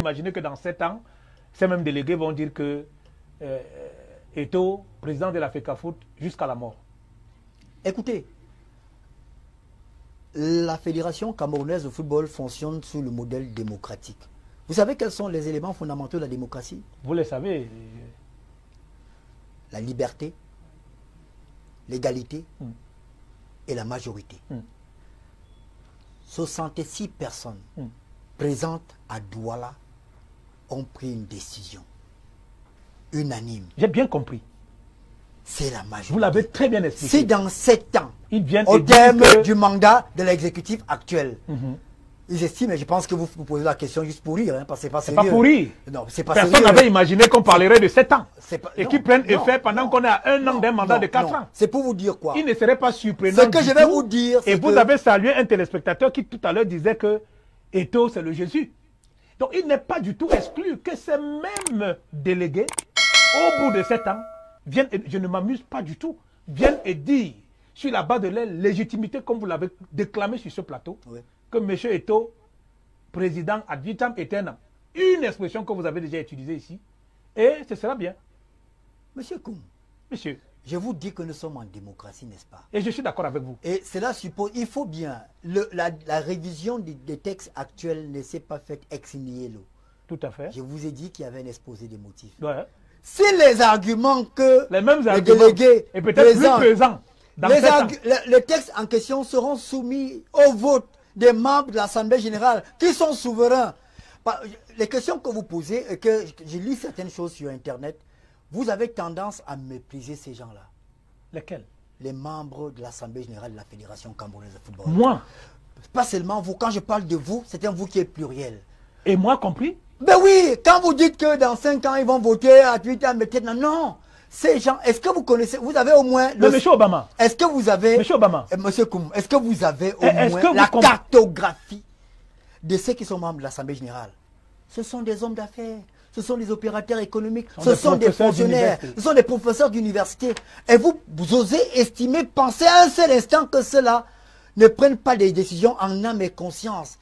imaginer que dans 7 ans, ces mêmes délégués vont dire que Eto'o, président de la FECAFOOT, jusqu'à la mort. Écoutez, la Fédération camerounaise de football fonctionne sous le modèle démocratique. Vous savez quels sont les éléments fondamentaux de la démocratie? Vous le savez. La liberté, l'égalité et la majorité. 66 personnes présentes à Douala ont pris une décision unanime. J'ai bien compris. C'est la majorité. Vous l'avez très bien expliqué. Si dans 7 ans, ils viennent au terme du mandat de l'exécutif actuel, ils estiment, et je pense que vous vous posez la question juste pour rire, hein, parce que c'est pas sérieux. C'est pas pour rire. Non, c'est pas Personne sérieux. n'avait imaginé qu'on parlerait de 7 ans. Et non, qui prennent non, effet pendant qu'on est à 1 an d'un mandat de 4 ans. C'est pour vous dire quoi? Il ne serait pas surprenant. Ce que je vais vous dire, et vous avez salué un téléspectateur qui tout à l'heure disait que Eto'o c'est le Jésus. Donc il n'est pas du tout exclu que ces mêmes délégués, au bout de 7 ans, viennent, et je ne m'amuse pas du tout, viennent et dire, sur la base de leur légitimité, comme vous l'avez déclamé sur ce plateau, que M. Eto'o, président ad vitam aeternam, une expression que vous avez déjà utilisée ici, et ce sera bien. Monsieur Koum, monsieur, je vous dis que nous sommes en démocratie, n'est-ce pas? Et je suis d'accord avec vous. Et cela suppose, il faut bien, la révision des textes actuels ne s'est pas faite ex nihilo. Tout à fait. Je vous ai dit qu'il y avait un exposé des motifs. Ouais. Si les arguments que les mêmes les arguments, délégués et peut-être plus présents, les textes en question seront soumis au vote des membres de l'Assemblée générale qui sont souverains. Les questions que vous posez, et que je lis certaines choses sur Internet, vous avez tendance à mépriser ces gens-là. Lesquels? Les membres de l'Assemblée générale de la Fédération camerounaise de football. Moi? Pas seulement vous. Quand je parle de vous, c'est un vous qui est pluriel. Et moi compris? Ben oui, quand vous dites que dans 5 ans, ils vont voter à 8 ans, maintenant, non. Ces gens, est-ce que vous connaissez, vous avez au moins... Mais monsieur Obama. Est-ce que vous avez... Monsieur Obama. Monsieur Koum, est-ce que vous avez au moins la cartographie de ceux qui sont membres de l'Assemblée générale? Ce sont des hommes d'affaires, ce sont des opérateurs économiques, ce sont des fonctionnaires, ce sont des professeurs d'université. Et vous osez estimer, penser à un seul instant que ceux-là ne prennent pas des décisions en âme et conscience.